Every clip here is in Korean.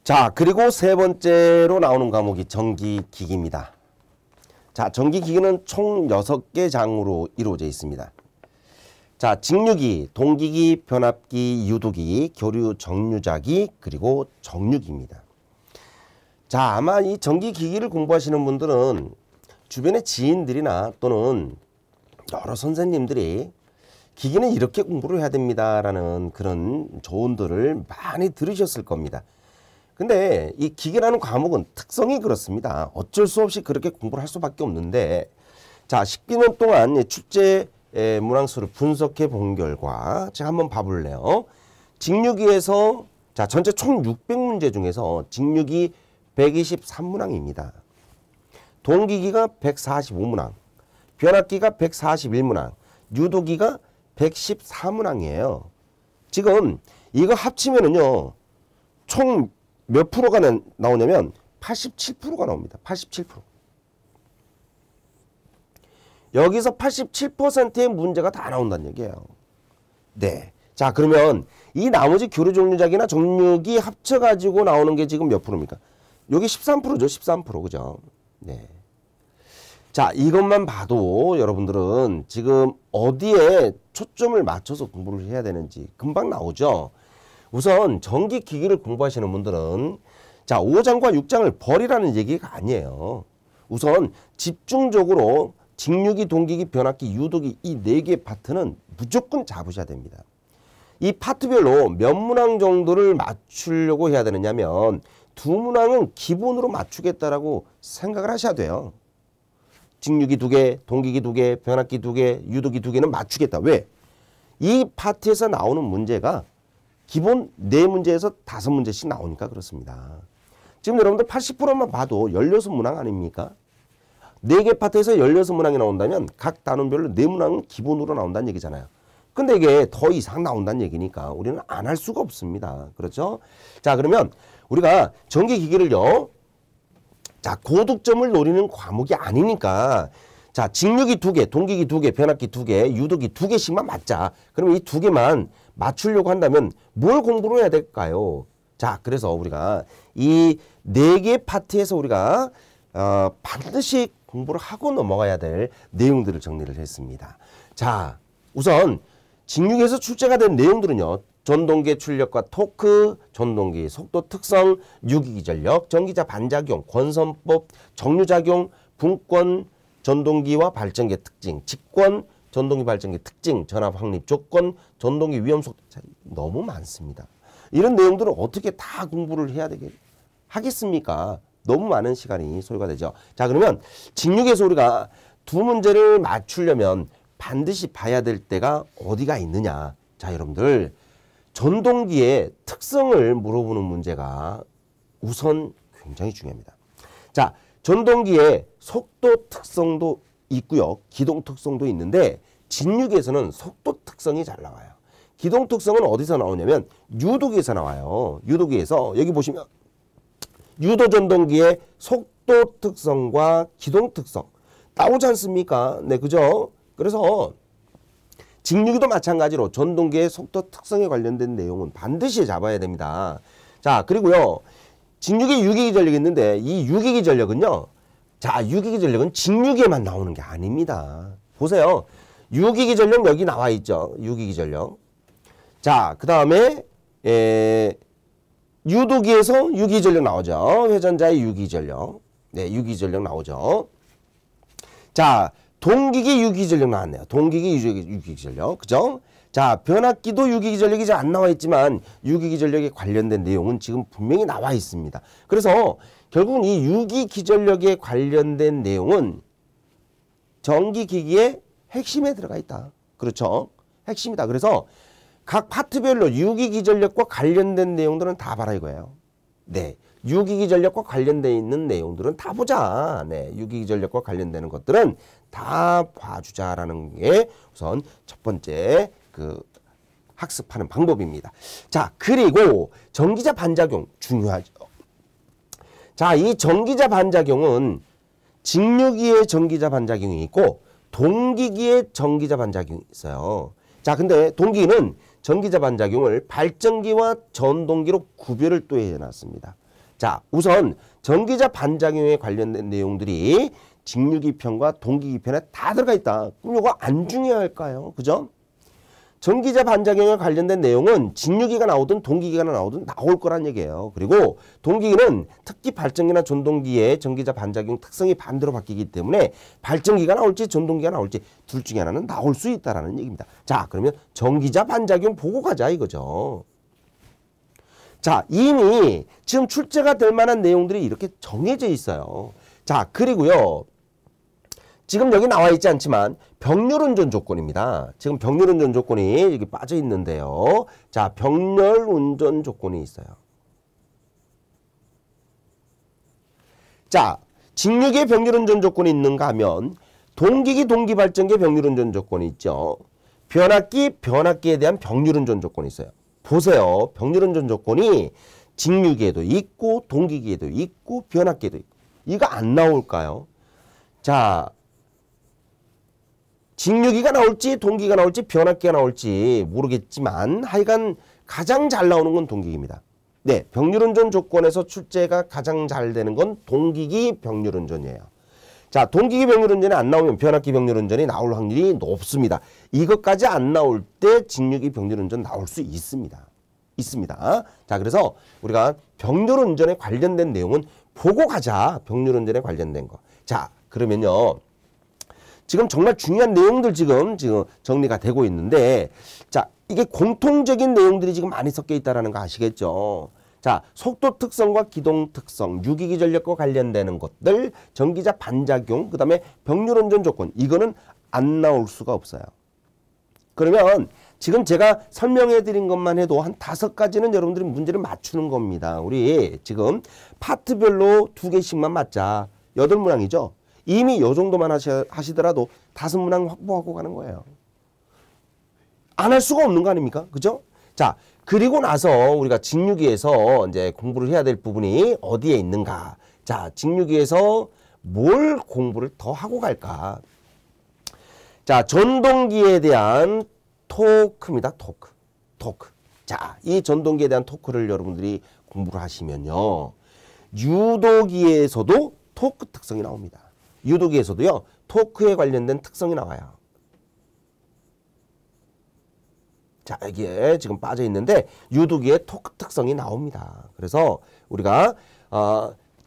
자, 그리고 세 번째로 나오는 과목이 전기기기입니다. 자, 전기기기는 총 6개 장으로 이루어져 있습니다. 자, 직류기, 동기기, 변압기, 유도기, 교류 정류자기, 그리고 정류기입니다. 자, 아마 이 전기기기를 공부하시는 분들은 주변의 지인들이나 또는 여러 선생님들이 기기는 이렇게 공부를 해야 됩니다라는 그런 조언들을 많이 들으셨을 겁니다. 근데 이 기계라는 과목은 특성이 그렇습니다. 어쩔 수 없이 그렇게 공부를 할 수밖에 없는데, 자, 10년 동안 출제 문항수를 분석해 본 결과 제가 한번 봐볼래요. 직류기에서 자, 전체 총 600문제 중에서 직류기 123문항입니다. 동기기가 145문항, 변압기가 141문항, 유도기가 114문항이에요. 지금 이거 합치면은요, 총 몇 프로가 나오냐면 87%가 나옵니다. 87%. 여기서 87%의 문제가 다 나온다는 얘기예요. 네. 자, 그러면 이 나머지 교류 정류자기나 정류기 합쳐가지고 나오는 게 지금 몇 프로입니까? 여기 13%죠. 13%. 그죠? 네. 자, 이것만 봐도 여러분들은 지금 어디에 초점을 맞춰서 공부를 해야 되는지 금방 나오죠. 우선 전기기기를 공부하시는 분들은 자, 5장과 6장을 버리라는 얘기가 아니에요. 우선 집중적으로 직류기, 동기기, 변압기, 유도기 이 4개 파트는 무조건 잡으셔야 됩니다. 이 파트별로 몇 문항 정도를 맞추려고 해야 되느냐면 2문항은 기본으로 맞추겠다라고 생각을 하셔야 돼요. 직류기 2개, 동기기 2개, 변압기 2개, 유도기 2개는 맞추겠다. 왜? 이 파트에서 나오는 문제가 기본 4문제에서 5문제씩 나오니까 그렇습니다. 지금 여러분들 80%만 봐도 16문항 아닙니까? 4개 파트에서 16문항이 나온다면 각 단원별로 4문항은 기본으로 나온다는 얘기잖아요. 근데 이게 더 이상 나온다는 얘기니까 우리는 안 할 수가 없습니다. 그렇죠? 자, 그러면 우리가 전기기기를요, 자, 고득점을 노리는 과목이 아니니까, 자, 직류기 2개, 동기기 2개, 변압기 2개, 유도기 2개씩만 맞자. 그러면 이 2개만 맞추려고 한다면 뭘 공부를 해야 될까요? 자, 그래서 우리가 이 4개 파트에서 우리가 반드시 공부를 하고 넘어가야 될 내용들을 정리를 했습니다. 자, 우선 직류기에서 출제가 된 내용들은요, 전동기의 출력과 토크, 전동기의 속도 특성, 유기기 전력, 전기자 반작용, 권선법, 정류작용, 분권, 전동기와 발전기의 특징, 직권, 전동기 발전기의 특징, 전압 확립 조건, 전동기 위험 속도, 너무 많습니다. 이런 내용들을 어떻게 다 공부를 해야 하겠습니까? 너무 많은 시간이 소요가 되죠. 자, 그러면 직류기에서 우리가 2문제를 맞추려면 반드시 봐야 될 때가 어디가 있느냐. 자, 여러분들 전동기의 특성을 물어보는 문제가 우선 굉장히 중요합니다. 자, 전동기의 속도 특성도 있고요. 기동 특성도 있는데 직류기에서는 속도 특성이 잘 나와요. 기동 특성은 어디서 나오냐면 유도기에서 나와요. 유도기에서 여기 보시면 유도 전동기의 속도 특성과 기동 특성 나오지 않습니까? 네, 그죠? 그래서 직류기도 마찬가지로 전동기의 속도 특성에 관련된 내용은 반드시 잡아야 됩니다. 자, 그리고요, 직류기 유기기 전력이 있는데 이 유기기 전력은요, 자, 유기기 전력은 직류기에만 나오는 게 아닙니다. 보세요. 유기기 전력 여기 나와 있죠. 유기기 전력. 자, 그 다음에 유도기에서 유기기 전력 나오죠. 회전자의 유기기 전력. 네, 유기기 전력 나오죠. 자, 동기기 유기기 전력 나왔네요. 동기기 유기기 전력. 그죠? 자, 변압기도 유기기 전력이 이제 안 나와 있지만 유기기 전력에 관련된 내용은 지금 분명히 나와 있습니다. 그래서 결국은 이 유기기 전력에 관련된 내용은 전기기기의 핵심에 들어가 있다. 그렇죠? 핵심이다. 그래서 각 파트별로 유기기 전력과 관련된 내용들은 다 봐라 이거예요. 네. 유기기 전력과 관련되어 있는 내용들은 다 보자. 네. 유기기 전력과 관련되는 것들은 다 봐주자라는 게 우선 첫 번째 학습하는 방법입니다. 자, 그리고 전기자 반작용 중요하죠. 자, 이 전기자 반작용은 직류기의 전기자 반작용이 있고 동기기에 전기자 반작용이 있어요. 자, 근데 동기기는 전기자 반작용을 발전기와 전동기로 구별을 또 해놨습니다. 자, 우선 전기자 반작용에 관련된 내용들이 직류기 편과 동기기 편에 다 들어가 있다. 그럼 이거 안 중요할까요? 그죠? 전기자 반작용에 관련된 내용은 직류기가 나오든 동기기가 나오든 나올 거란 얘기예요. 그리고 동기기는 특히 발전기나 전동기의 전기자 반작용 특성이 반대로 바뀌기 때문에 발전기가 나올지 전동기가 나올지 둘 중에 하나는 나올 수 있다라는 얘기입니다. 자, 그러면 전기자 반작용 보고 가자 이거죠. 자, 이미 지금 출제가 될 만한 내용들이 이렇게 정해져 있어요. 자, 그리고요. 지금 여기 나와 있지 않지만 병렬운전 조건입니다. 지금 병렬운전 조건이 여기 빠져 있는데요. 자, 병렬운전 조건이 있어요. 자, 직류기에 병렬운전 조건이 있는가 하면 동기기, 동기발전기에 병렬운전 조건이 있죠. 변압기에 대한 병렬운전 조건이 있어요. 보세요. 병렬운전 조건이 직류기에도 있고 동기기에도 있고 변압기에도 있고. 이거 안 나올까요? 자, 직류기가 나올지 동기가 나올지 변압기가 나올지 모르겠지만 하여간 가장 잘 나오는 건 동기기입니다. 네, 병렬운전 조건에서 출제가 가장 잘 되는 건 동기기 병렬운전이에요. 자, 동기기 병렬운전이 안 나오면 변압기 병렬운전이 나올 확률이 높습니다. 이것까지 안 나올 때 직류기 병렬운전 나올 수 있습니다. 자, 그래서 우리가 병렬운전에 관련된 내용은 보고 가자. 병렬운전에 관련된 거. 자, 그러면요. 지금 정말 중요한 내용들 지금 정리가 되고 있는데, 자, 이게 공통적인 내용들이 지금 많이 섞여 있다는 거 아시겠죠? 자, 속도 특성과 기동 특성, 유기기 전력과 관련되는 것들, 전기자 반작용, 그 다음에 병렬운전 조건, 이거는 안 나올 수가 없어요. 그러면 지금 제가 설명해 드린 것만 해도 한 5가지는 여러분들이 문제를 맞추는 겁니다. 우리 지금 파트별로 2개씩만 맞자. 8문항이죠? 이미 이 정도만 하시더라도 5문항 확보하고 가는 거예요. 안 할 수가 없는 거 아닙니까? 그죠? 자, 그리고 나서 우리가 직류기에서 이제 공부를 해야 될 부분이 어디에 있는가? 자, 직류기에서 뭘 공부를 더 하고 갈까? 자, 전동기에 대한 토크입니다. 토크. 자, 이 전동기에 대한 토크를 여러분들이 공부를 하시면요. 유도기에서도 토크 특성이 나옵니다. 유도기에서도요. 토크에 관련된 특성이 나와요. 자, 여기에 지금 빠져 있는데 유도기에 토크 특성이 나옵니다. 그래서 우리가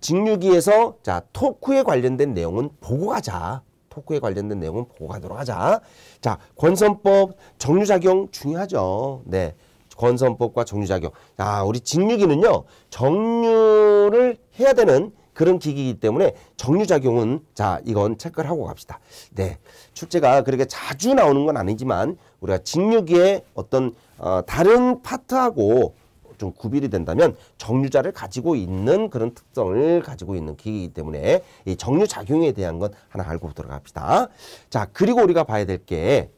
직류기에서 자, 토크에 관련된 내용은 보고 가자. 토크에 관련된 내용은 보고 가도록 하자. 자, 권선법, 정류작용 중요하죠. 네. 권선법과 정류작용. 자, 우리 직류기는요. 정류를 해야 되는 그런 기기이기 때문에 정류작용은 자, 이건 체크를 하고 갑시다. 네. 출제가 그렇게 자주 나오는 건 아니지만 우리가 직류기의 어떤 다른 파트하고 좀 구별이 된다면 정류자를 가지고 있는 그런 특성을 가지고 있는 기기이기 때문에 이 정류작용에 대한 건 하나 알고 들어갑시다. 자, 그리고 우리가 봐야 될 게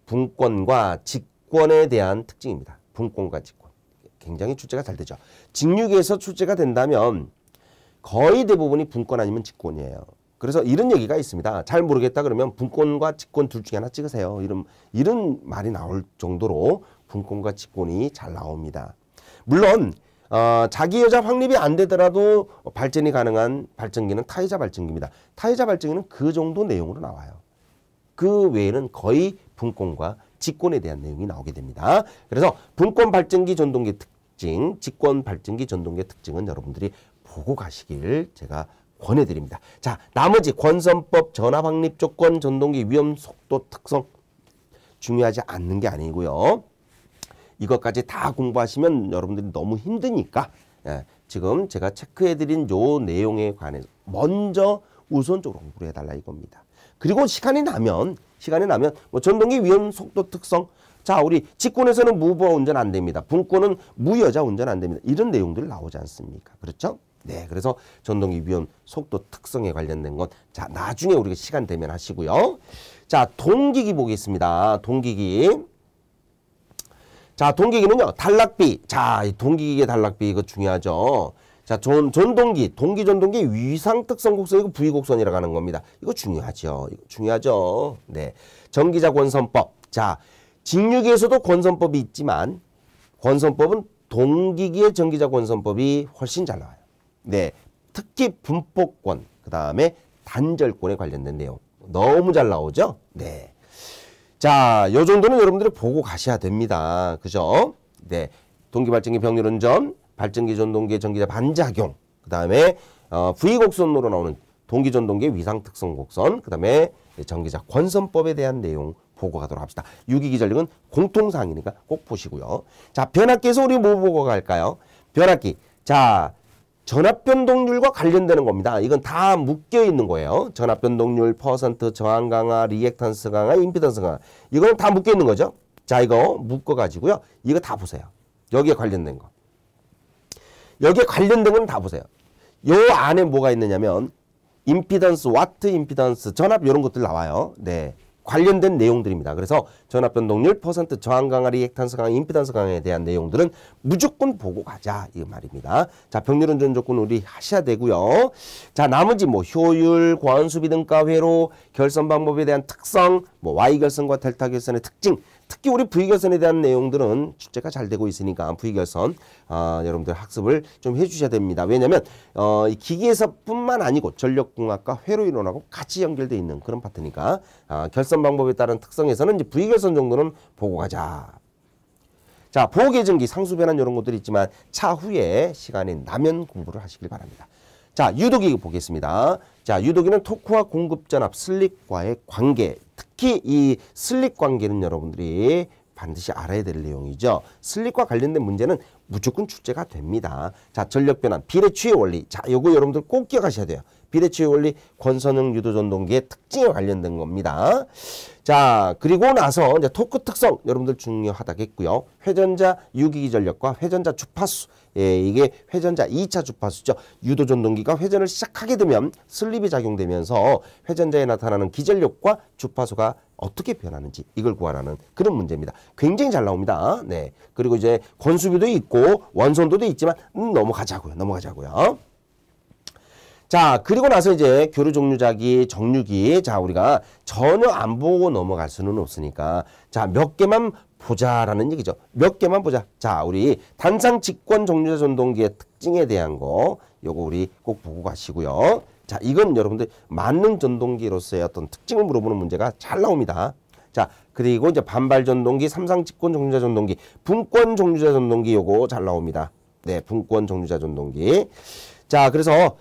분권과 직권에 대한 특징입니다. 분권과 직권. 굉장히 출제가 잘 되죠. 직류기에서 출제가 된다면 거의 대부분이 분권 아니면 직권이에요. 그래서 이런 얘기가 있습니다. 잘 모르겠다 그러면 분권과 직권 둘 중에 하나 찍으세요. 이런 말이 나올 정도로 분권과 직권이 잘 나옵니다. 물론 자기 여자 확립이 안 되더라도 발전이 가능한 발전기는 타이자 발전기입니다. 타이자 발전기는 그 정도 내용으로 나와요. 그 외에는 거의 분권과 직권에 대한 내용이 나오게 됩니다. 그래서 분권 발전기 전동기 특징, 직권 발전기 전동기 특징은 여러분들이 보고 가시길 제가 권해드립니다. 자, 나머지 권선법, 전압 확립 조건, 전동기 위험 속도 특성 중요하지 않는 게 아니고요. 이것까지 다 공부하시면 여러분들이 너무 힘드니까 지금 제가 체크해드린 요 내용에 관해서 먼저 우선적으로 공부를 해달라 이겁니다. 그리고 시간이 나면 뭐 전동기 위험 속도 특성, 자, 우리 직권에서는 무보호 운전 안 됩니다. 분권은 무여자 운전 안 됩니다. 이런 내용들 나오지 않습니까? 그렇죠? 네, 그래서 전동기 위험 속도 특성에 관련된 건 자, 나중에 우리가 시간 되면 하시고요. 자, 동기기 보겠습니다. 동기기. 자, 동기기는요. 단락비. 자, 이 동기기의 단락비 이거 중요하죠. 자, 전동기, 동기 위상 특성 곡선, 이거 부위곡선이라고 하는 겁니다. 이거 중요하죠. 이거 중요하죠. 네. 전기자 권선법. 자, 직류기에서도 권선법이 있지만, 권선법은 동기기의 전기자 권선법이 훨씬 잘 나와요. 네. 특히 분포권, 그 다음에 단절권에 관련된 내용. 너무 잘 나오죠? 네. 자, 요 정도는 여러분들이 보고 가셔야 됩니다. 그죠? 네. 동기발전기 병렬운전, 발전기 전동기의 전기자 반작용, 그 다음에 V곡선으로 나오는 동기전동기의 위상특성 곡선, 그 다음에 전기자 권선법에 대한 내용 보고 가도록 합시다. 유기기전력은 공통사항이니까 꼭 보시고요. 자, 변압기에서 우리 뭐 보고 갈까요? 변압기. 자, 전압변동률과 관련되는 겁니다. 이건 다 묶여 있는 거예요. 전압변동률, 퍼센트, 저항 강화, 리액탄스 강화, 임피던스 강화. 이건 다 묶여 있는 거죠. 자, 이거 묶어가지고요. 이거 다 보세요. 여기에 관련된 거. 여기에 관련된 건 다 보세요. 요 안에 뭐가 있느냐면 임피던스, 와트 임피던스, 전압 이런 것들 나와요. 네. 관련된 내용들입니다. 그래서 전압변동률, 퍼센트, 저항 강화, 리액탄스 강화, 임피던스 강화에 대한 내용들은 무조건 보고 가자 이 말입니다. 자, 병렬운전 조건 우리 하셔야 되고요. 자, 나머지 뭐 효율, 고환수비 등가 회로, 결선 방법에 대한 특성, 뭐 Y 결선과 델타 결선의 특징, 특히 우리 V결선에 대한 내용들은 출제가 잘 되고 있으니까 V결선 여러분들 학습을 좀 해주셔야 됩니다. 왜냐하면 이 기기에서뿐만 아니고 전력공학과 회로이론하고 같이 연결되어 있는 그런 파트니까 결선 방법에 따른 특성에서는 이제 V결선 정도는 보고 가자. 자, 보호계전기, 상수변환 이런 것들이 있지만 차후에 시간이 나면 공부를 하시길 바랍니다. 자, 유도기 보겠습니다. 자, 유도기는 토크와 공급전압, 슬립과의 관계, 특히 이 슬립 관계는 여러분들이 반드시 알아야 될 내용이죠. 슬립과 관련된 문제는 무조건 출제가 됩니다. 자, 전력변환, 비례추의 원리. 자, 요거 여러분들 꼭 기억하셔야 돼요. 비례추의 원리, 권선형 유도전동기의 특징에 관련된 겁니다. 자, 그리고 나서 이제 토크 특성 여러분들 중요하다겠고요. 회전자 유기기 전력과 회전자 주파수. 예, 이게 회전자 2차 주파수죠. 유도전동기가 회전을 시작하게 되면 슬립이 작용되면서 회전자에 나타나는 기전력과 주파수가 어떻게 변하는지 이걸 구하라는 그런 문제입니다. 굉장히 잘 나옵니다. 네. 그리고 이제 권수비도 있고 원선도도 있지만 넘어가자고요. 자, 그리고 나서 이제 교류 종류자기, 정류기. 자, 우리가 전혀 안 보고 넘어갈 수는 없으니까 자, 몇 개만 보자라는 얘기죠. 몇 개만 보자. 자, 우리 단상 직권 종류자 전동기의 특징에 대한 거 요거 우리 꼭 보고 가시고요. 자, 이건 여러분들 만능 전동기로서의 어떤 특징을 물어보는 문제가 잘 나옵니다. 자, 그리고 이제 반발 전동기, 삼상 직권 종류자 전동기, 분권 종류자 전동기 요거 잘 나옵니다. 네, 분권 종류자 전동기. 자, 그래서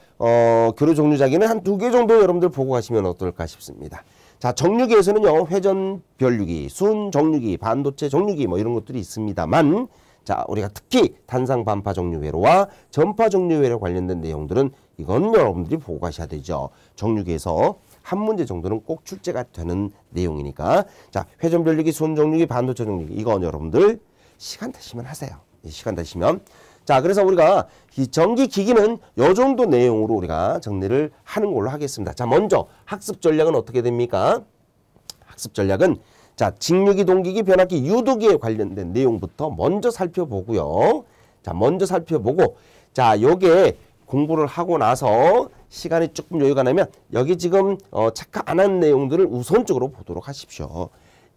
교류 종류자기는 한 2개 정도 여러분들 보고 가시면 어떨까 싶습니다. 자, 정류기에서는요, 회전 변류기, 순 정류기, 반도체 정류기 뭐 이런 것들이 있습니다만, 자, 우리가 특히 단상 반파 정류 회로와 전파 정류 회로 관련된 내용들은 이건 여러분들이 보고 가셔야 되죠. 정류기에서 한 문제 정도는 꼭 출제가 되는 내용이니까. 자, 회전 변류기, 순 정류기, 반도체 정류기 이건 여러분들 시간 되시면 하세요. 시간 되시면. 자, 그래서 우리가 이 전기기기는 요 정도 내용으로 우리가 정리를 하는 걸로 하겠습니다. 자, 먼저 학습 전략은 어떻게 됩니까? 학습 전략은 자, 직류기, 동기기, 변압기, 유도기에 관련된 내용부터 먼저 살펴보고요. 자, 먼저 살펴보고 자, 요게 공부를 하고 나서 시간이 조금 여유가 나면 여기 지금 체크 안 한 내용들을 우선적으로 보도록 하십시오.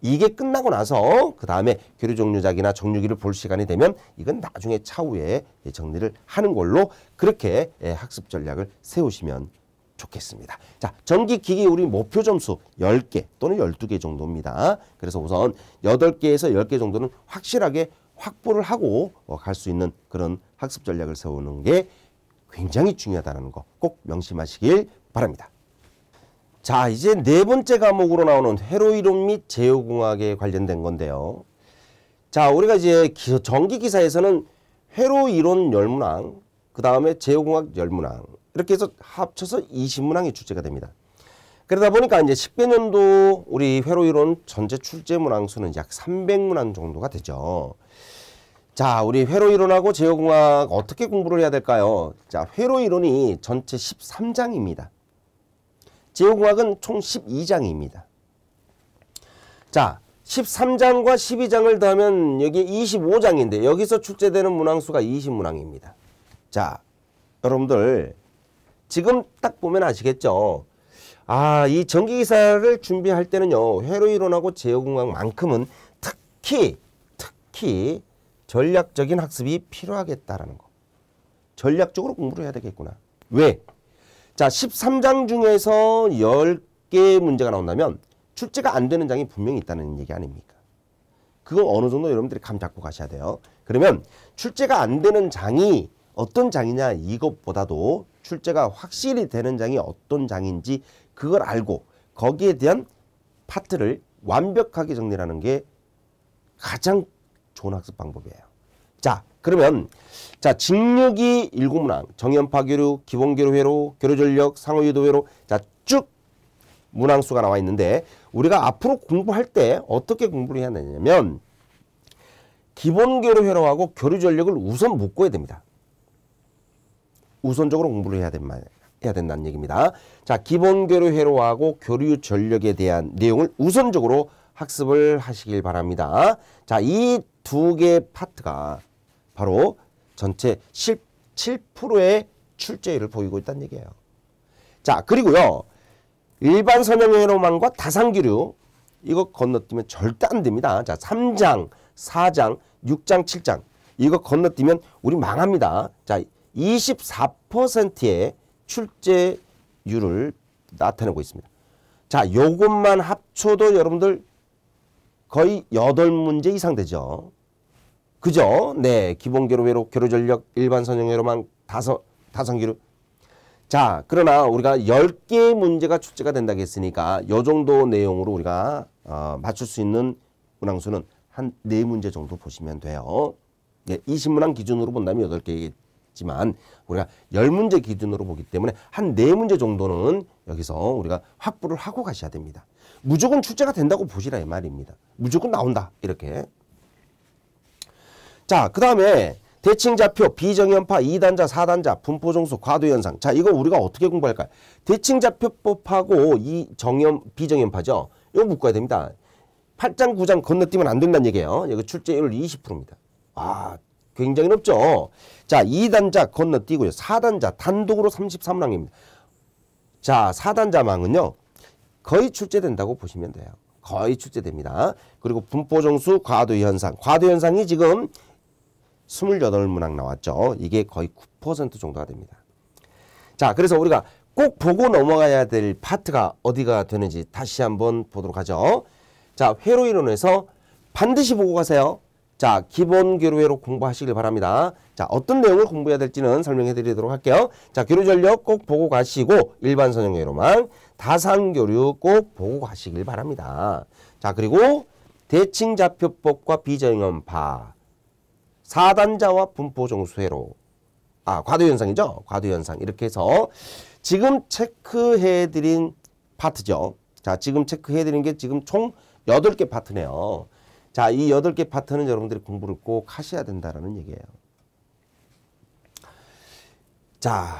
이게 끝나고 나서 그 다음에 교류 종류자기나 정류기를 볼 시간이 되면 이건 나중에 차후에 정리를 하는 걸로 그렇게 학습 전략을 세우시면 좋겠습니다. 자, 전기기기 우리 목표 점수 10개 또는 12개 정도입니다. 그래서 우선 8개에서 10개 정도는 확실하게 확보를 하고 갈 수 있는 그런 학습 전략을 세우는 게 굉장히 중요하다는 거 꼭 명심하시길 바랍니다. 자, 이제 네 번째 과목으로 나오는 회로이론 및 제어공학에 관련된 건데요. 자, 우리가 이제 전기기사에서는 회로이론 10문항, 그 다음에 제어공학 10문항 이렇게 해서 합쳐서 20문항이 출제가 됩니다. 그러다 보니까 이제 10개년도 우리 회로이론 전체 출제 문항 수는 약 300문항 정도가 되죠. 자, 우리 회로이론하고 제어공학 어떻게 공부를 해야 될까요? 자, 회로이론이 전체 13장입니다. 제어공학은 총 12장입니다. 자, 13장과 12장을 더하면 여기 25장인데 여기서 출제되는 문항수가 20문항입니다. 자, 여러분들 지금 딱 보면 아시겠죠? 아, 이 전기기사를 준비할 때는요, 회로이론하고 제어공학만큼은 특히 전략적인 학습이 필요하겠다라는 거. 전략적으로 공부를 해야 되겠구나. 왜? 자, 13장 중에서 10개의 문제가 나온다면 출제가 안 되는 장이 분명히 있다는 얘기 아닙니까? 그거 어느 정도 여러분들이 감 잡고 가셔야 돼요. 그러면 출제가 안 되는 장이 어떤 장이냐 이것보다도 출제가 확실히 되는 장이 어떤 장인지 그걸 알고 거기에 대한 파트를 완벽하게 정리하는 게 가장 좋은 학습 방법이에요. 자, 그러면 자, 직육이 일곱문항, 정연파 교류, 기본교류 회로, 교류전력, 상호유도 회로, 자, 쭉 문항수가 나와 있는데 우리가 앞으로 공부할 때 어떻게 공부를 해야 되냐면 기본교류 회로하고 교류전력을 우선 묶어야 됩니다. 우선적으로 공부를 해야 된다는 얘기입니다. 자, 기본교류 회로하고 교류전력에 대한 내용을 우선적으로 학습을 하시길 바랍니다. 자, 이 두 개의 파트가 바로 전체 17%의 출제율을 보이고 있다는 얘기예요. 자, 그리고요. 일반 선형회로만과 다산교류 이거 건너뛰면 절대 안 됩니다. 자, 3장, 4장, 6장, 7장 이거 건너뛰면 우리 망합니다. 자, 24%의 출제율을 나타내고 있습니다. 자, 요것만 합쳐도 여러분들 거의 8문제 이상 되죠. 그죠? 네, 기본교류 회로, 교류전력, 일반 선형회로만 다산교류. 자, 그러나 우리가 10개의 문제가 출제가 된다고 했으니까 요 정도 내용으로 우리가 맞출 수 있는 문항수는 한 4문제 정도 보시면 돼요. 네, 20문항 기준으로 본다면 8개겠지만 우리가 10문제 기준으로 보기 때문에 한 4문제 정도는 여기서 우리가 확보를 하고 가셔야 됩니다. 무조건 출제가 된다고 보시라 이 말입니다. 무조건 나온다 이렇게. 자, 그 다음에 대칭좌표, 비정연파, 2단자, 4단자, 분포정수, 과도현상. 자, 이거 우리가 어떻게 공부할까요? 대칭좌표법하고 이 비정연파죠. 이거 묶어야 됩니다. 8장, 9장 건너뛰면 안 된다는 얘기예요. 여기 출제율 20%입니다. 아, 굉장히 높죠. 자, 2단자 건너뛰고요. 4단자 단독으로 33문항입니다. 자, 4단자망은요. 거의 출제된다고 보시면 돼요. 거의 출제됩니다. 그리고 분포정수, 과도현상. 과도현상이 지금 28문항 나왔죠. 이게 거의 9% 정도가 됩니다. 자, 그래서 우리가 꼭 보고 넘어가야 될 파트가 어디가 되는지 다시 한번 보도록 하죠. 자, 회로이론에서 반드시 보고 가세요. 자, 기본교류회로 공부하시길 바랍니다. 자, 어떤 내용을 공부해야 될지는 설명해 드리도록 할게요. 자, 교류전력 꼭 보고 가시고 일반 선형회로만, 다산교류 꼭 보고 가시길 바랍니다. 자, 그리고 대칭좌표법과 비정연파, 4단자와 분포정수회로, 과도현상이죠. 과도현상 이렇게 해서 지금 체크해드린 파트죠. 자, 지금 체크해드린 게 지금 총 8개 파트네요. 자, 이 8개 파트는 여러분들이 공부를 꼭 하셔야 된다는 얘기예요. 자,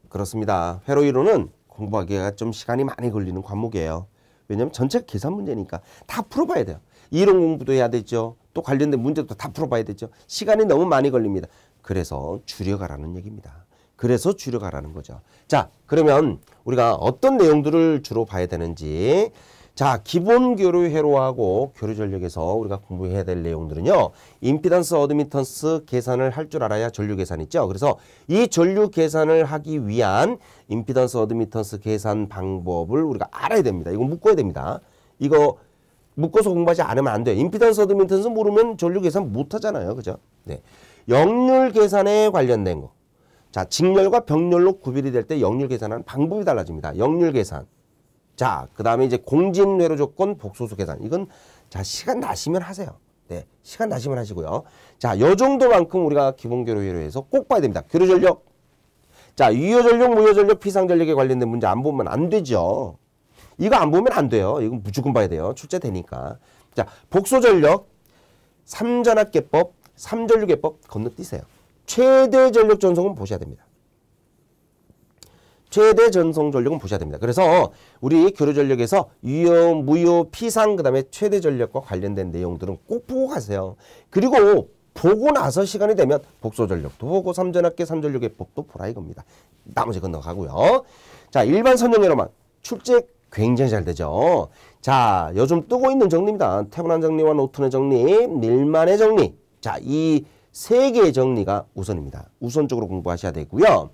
그렇습니다. 회로이론은 공부하기가 좀 시간이 많이 걸리는 과목이에요. 왜냐하면 전체 계산 문제니까 다 풀어봐야 돼요. 이론 공부도 해야 되죠. 또 관련된 문제도 다 풀어봐야 되죠. 시간이 너무 많이 걸립니다. 그래서 줄여가라는 얘기입니다. 그래서 줄여가라는 거죠. 자, 그러면 우리가 어떤 내용들을 주로 봐야 되는지, 자, 기본교류 회로하고 교류전력에서 우리가 공부해야 될 내용들은요. 임피던스 어드미턴스 계산을 할 줄 알아야 전류 계산 있죠. 그래서 이 전류 계산을 하기 위한 임피던스 어드미턴스 계산 방법을 우리가 알아야 됩니다. 이거 묶어야 됩니다. 이거 묶어서 공부하지 않으면 안 돼요. 임피던스 어드미턴스 모르면 전류 계산 못 하잖아요. 그죠? 네. 역률 계산에 관련된 거. 자, 직렬과 병렬로 구별이 될 때 역률 계산하는 방법이 달라집니다. 역률 계산. 자, 그 다음에 이제 공진회로 조건 복소수 계산. 이건 자, 시간 나시면 하세요. 네, 시간 나시면 하시고요. 자, 요 정도만큼 우리가 기본교류 회로에서 꼭 봐야 됩니다. 교류전력. 자, 유효전력, 무효전력, 피상전력에 관련된 문제 안 보면 안 되죠. 이거 안 보면 안 돼요. 이건 무조건 봐야 돼요. 출제되니까. 자, 복소전력, 3전압계법, 3전류계법 건너뛰세요. 최대 전력 전송은 보셔야 됩니다. 최대 전송 전력은 보셔야 됩니다. 그래서 우리 교류전력에서 유효, 무효, 피상, 그 다음에 최대 전력과 관련된 내용들은 꼭 보고 가세요. 그리고 보고 나서 시간이 되면 복소전력도 보고 삼전합계 삼전류계법도 보라 이겁니다. 나머지 건너가고요. 자, 일반 선형회로만 출제 굉장히 잘 되죠. 자, 요즘 뜨고 있는 정리입니다. 태분한 정리와 노튼의 정리, 밀만의 정리. 자, 이 세 개의 정리가 우선입니다. 우선적으로 공부하셔야 되고요.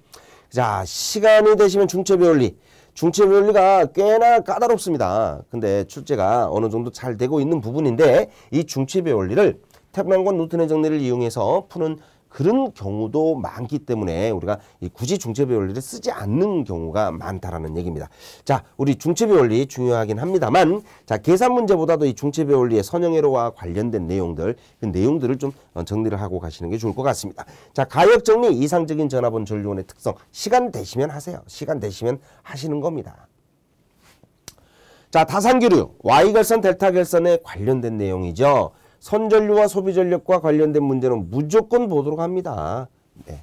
자, 시간이 되시면 중체배원리. 중체배원리가 꽤나 까다롭습니다. 근데 출제가 어느 정도 잘 되고 있는 부분인데 이 중체배원리를 태분한과 노튼의 정리를 이용해서 푸는 그런 경우도 많기 때문에 우리가 굳이 중체배 원리를 쓰지 않는 경우가 많다라는 얘기입니다. 자, 우리 중체배 원리 중요하긴 합니다만, 자, 계산 문제보다도 이 중체배 원리의 선형회로와 관련된 내용들, 그 내용들을 좀 정리를 하고 가시는 게 좋을 것 같습니다. 자, 가역 정리, 이상적인 전화번 전류원의 특성. 시간 되시면 하세요. 시간 되시면 하시는 겁니다. 자, 다산교류, Y결선, 델타결선에 관련된 내용이죠. 선전류와 소비전력과 관련된 문제는 무조건 보도록 합니다. 네.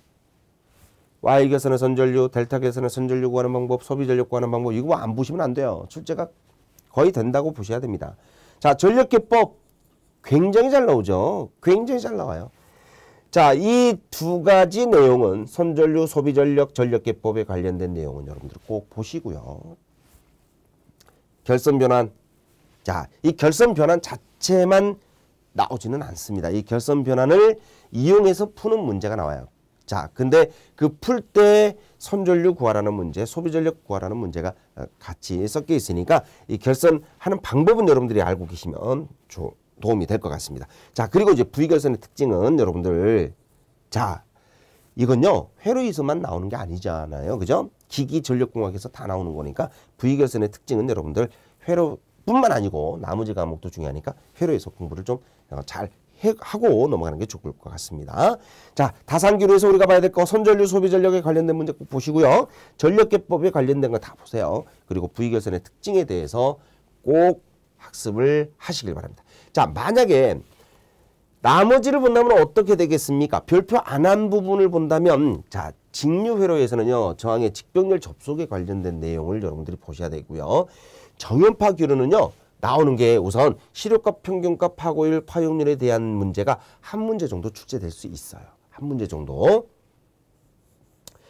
Y결선의 선전류, 델타결선의 선전류 구하는 방법, 소비전력 구하는 방법, 이거 안 보시면 안 돼요. 출제가 거의 된다고 보셔야 됩니다. 자, 전력계법 굉장히 잘 나오죠. 굉장히 잘 나와요. 자, 이 두 가지 내용은 선전류, 소비전력, 전력계법에 관련된 내용은 여러분들 꼭 보시고요. 결선변환. 자, 이 결선변환 자체만 나오지는 않습니다. 이 결선 변환을 이용해서 푸는 문제가 나와요. 자, 근데 그 풀 때 선전류 구하라는 문제, 소비전력 구하라는 문제가 같이 섞여 있으니까 이 결선하는 방법은 여러분들이 알고 계시면 도움이 될 것 같습니다. 자, 그리고 이제 V결선의 특징은 여러분들, 자, 이건요, 회로에서만 나오는 게 아니잖아요. 그죠? 기기전력공학에서 다 나오는 거니까 V결선의 특징은 여러분들 회로뿐만 아니고 나머지 과목도 중요하니까 회로에서 공부를 좀 잘 하고 넘어가는 게 좋을 것 같습니다. 자, 다산교류에서 우리가 봐야 될 거 선전류 소비전력에 관련된 문제 꼭 보시고요. 전력계법에 관련된 거 다 보세요. 그리고 V결선의 특징에 대해서 꼭 학습을 하시길 바랍니다. 자, 만약에 나머지를 본다면 어떻게 되겠습니까? 별표 안 한 부분을 본다면, 자, 직류회로에서는요, 저항의 직병렬 접속에 관련된 내용을 여러분들이 보셔야 되고요. 정연파 교류는요, 나오는 게 우선 시료값, 평균값, 파고율, 파용률에 대한 문제가 한 문제 정도 출제될 수 있어요. 한 문제 정도.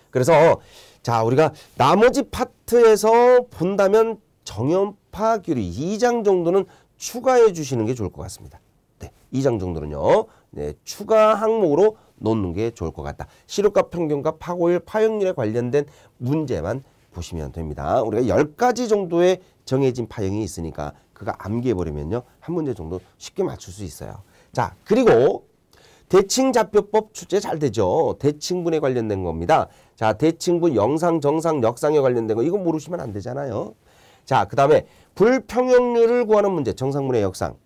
그래서 자, 우리가 나머지 파트에서 본다면 정연파 교류 2장 정도는 추가해 주시는 게 좋을 것 같습니다. 네, 2장 정도는요. 네, 추가 항목으로 놓는 게 좋을 것 같다. 시료값, 평균값, 파고율, 파용률에 관련된 문제만 보시면 됩니다. 우리가 10가지 정도의 정해진 파형이 있으니까 그거 암기해버리면요, 한 문제 정도 쉽게 맞출 수 있어요. 자, 그리고 대칭좌표법 출제 잘 되죠. 대칭분에 관련된 겁니다. 자, 대칭분 영상, 정상, 역상에 관련된 거 이거 모르시면 안 되잖아요. 자, 그 다음에 불평형률을 구하는 문제, 정상분의 역상.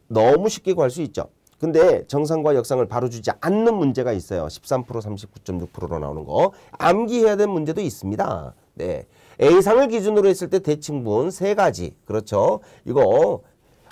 너무 쉽게 구할 수 있죠. 근데 정상과 역상을 바로 주지 않는 문제가 있어요. 13%, 39.6%로 나오는 거. 암기해야 될 문제도 있습니다. 네. A상을 기준으로 했을 때 대칭분 세 가지. 그렇죠. 이거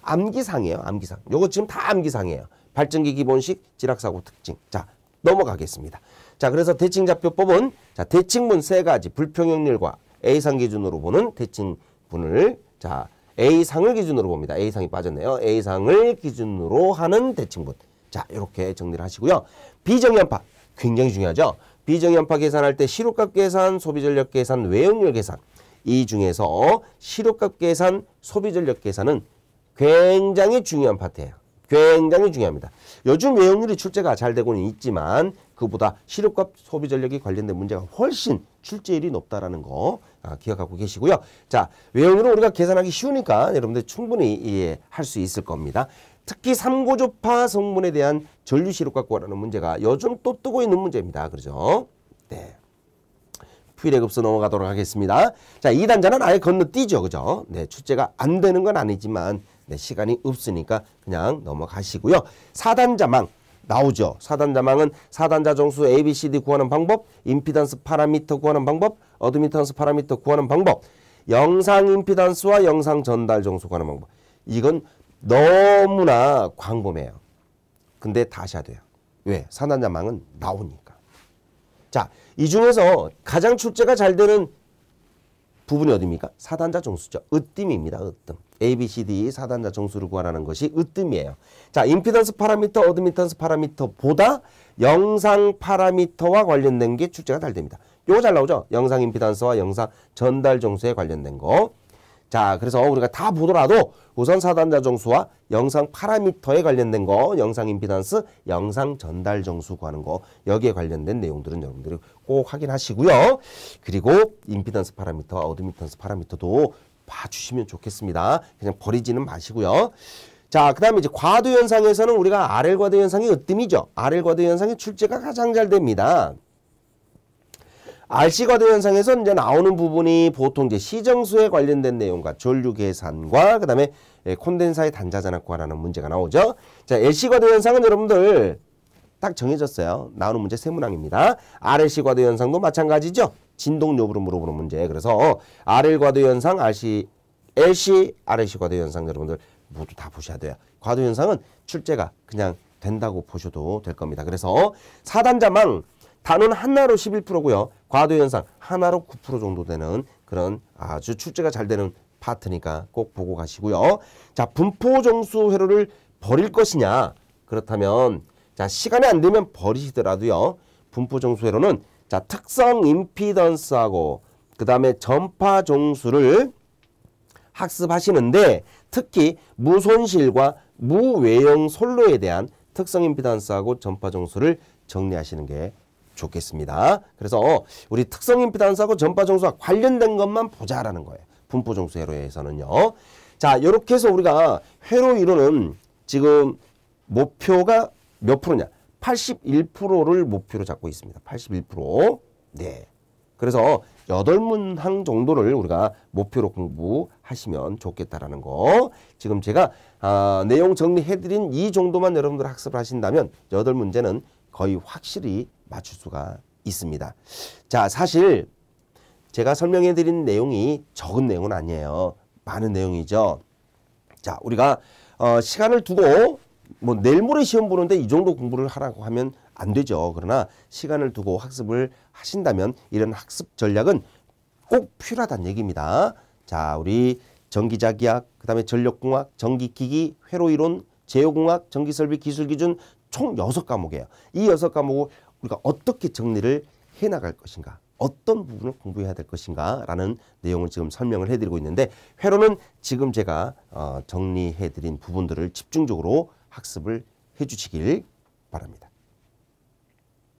암기상이에요. 암기상. 요거 지금 다 암기상이에요. 발전기 기본식, 지락사고 특징. 자, 넘어가겠습니다. 자, 그래서 대칭좌표법은 자, 대칭분 세 가지. 불평형률과 A상 기준으로 보는 대칭분을 자, A상을 기준으로 봅니다. A상이 빠졌네요. A상을 기준으로 하는 대칭분. 자, 이렇게 정리를 하시고요. 비정연파 굉장히 중요하죠. 비정연파 계산할 때 시료값 계산, 소비전력 계산, 외형률 계산. 이 중에서 시료값 계산, 소비전력 계산은 굉장히 중요한 파트예요. 굉장히 중요합니다. 요즘 외형률이 출제가 잘 되고는 있지만 그보다 시료값, 소비전력이 관련된 문제가 훨씬 출제율이 높다라는 거 기억하고 계시고요. 자, 외형률은 우리가 계산하기 쉬우니까 여러분들 충분히 이해할 수 있을 겁니다. 특히 삼고조파 성분에 대한 전류시료값 구하라는 문제가 요즘 또 뜨고 있는 문제입니다. 그렇죠? 네. P레급수 넘어가도록 하겠습니다. 자, 2단자는 아예 건너뛰죠. 그죠? 네, 출제가 안 되는 건 아니지만 네, 시간이 없으니까 그냥 넘어가시고요. 4단자망 나오죠. 4단자망은 4단자 정수 ABCD 구하는 방법, 임피던스 파라미터 구하는 방법, 어드미턴스 파라미터 구하는 방법, 영상 임피던스와 영상 전달 정수 구하는 방법. 이건 너무나 광범해요. 근데 다 하셔야 돼요. 왜? 4단자망은 나오니까. 자, 이 중에서 가장 출제가 잘 되는 부분이 어디입니까? 사단자 정수죠. 으뜸입니다. 으뜸. A, B, C, D 사단자 정수를 구하라는 것이 으뜸이에요. 자, 임피던스 파라미터, 어드미턴스 파라미터보다 영상 파라미터와 관련된 게 출제가 잘 됩니다. 요거 잘 나오죠? 영상 임피던스와 영상 전달 정수에 관련된 거. 자, 그래서 우리가 다 보더라도 우선 사단자 정수와 영상 파라미터에 관련된 거, 영상 임피던스, 영상 전달 정수 구하는 거, 여기에 관련된 내용들은 여러분들이 꼭 확인하시고요. 그리고 임피던스 파라미터와 어드미턴스 파라미터도 봐주시면 좋겠습니다. 그냥 버리지는 마시고요. 자, 그 다음에 이제 과도현상에서는 우리가 RL 과도현상이 으뜸이죠. RL 과도현상의 출제가 가장 잘 됩니다. RC 과도현상에서 이제 나오는 부분이 보통 이제 시정수에 관련된 내용과 전류 계산과 그 다음에 콘덴사의 단자 전압 구하라는 문제가 나오죠. 자, LC 과도현상은 여러분들 딱 정해졌어요. 나오는 문제 세 문항입니다. RLC 과도현상도 마찬가지죠. 진동 여부를 물어보는 문제. 그래서 RL 과도현상, LC, RLC 과도현상 여러분들 모두 다 보셔야 돼요. 과도현상은 출제가 그냥 된다고 보셔도 될 겁니다. 그래서 사단자망 단원 하나로 11%고요. 과도현상 하나로 9% 정도 되는 그런 아주 출제가 잘 되는 파트니까 꼭 보고 가시고요. 자, 분포정수 회로를 버릴 것이냐. 그렇다면 자, 시간이 안 되면 버리시더라도요. 분포정수 회로는 자, 특성 임피던스하고 그 다음에 전파정수를 학습하시는데 특히 무손실과 무외형 솔로에 대한 특성 임피던스하고 전파정수를 정리하시는 게 좋겠습니다. 그래서 우리 특성 임피던스하고 전파정수와 관련된 것만 보자라는 거예요. 분포정수 회로에서는요. 자, 이렇게 해서 우리가 회로 이론은 지금 목표가 몇 프로냐? 81%를 목표로 잡고 있습니다. 81%. 네. 그래서 8문항 정도를 우리가 목표로 공부하시면 좋겠다라는 거. 지금 제가 내용 정리해드린 이 정도만 여러분들 학습을 하신다면 8문제는 거의 확실히 맞출 수가 있습니다. 자, 사실 제가 설명해드린 내용이 적은 내용은 아니에요. 많은 내용이죠. 자, 우리가 시간을 두고 뭐 내일 모레 시험 보는데 이 정도 공부를 하라고 하면 안 되죠. 그러나 시간을 두고 학습을 하신다면 이런 학습 전략은 꼭 필요하다는 얘기입니다. 자, 우리 전기자기학, 그 다음에 전력공학, 전기기기, 회로이론, 제어공학, 전기설비 기술기준 총 6과목이에요. 이 6과목을 우리가 어떻게 정리를 해나갈 것인가, 어떤 부분을 공부해야 될 것인가 라는 내용을 지금 설명을 해드리고 있는데, 회로는 지금 제가 정리해드린 부분들을 집중적으로 학습을 해주시길 바랍니다.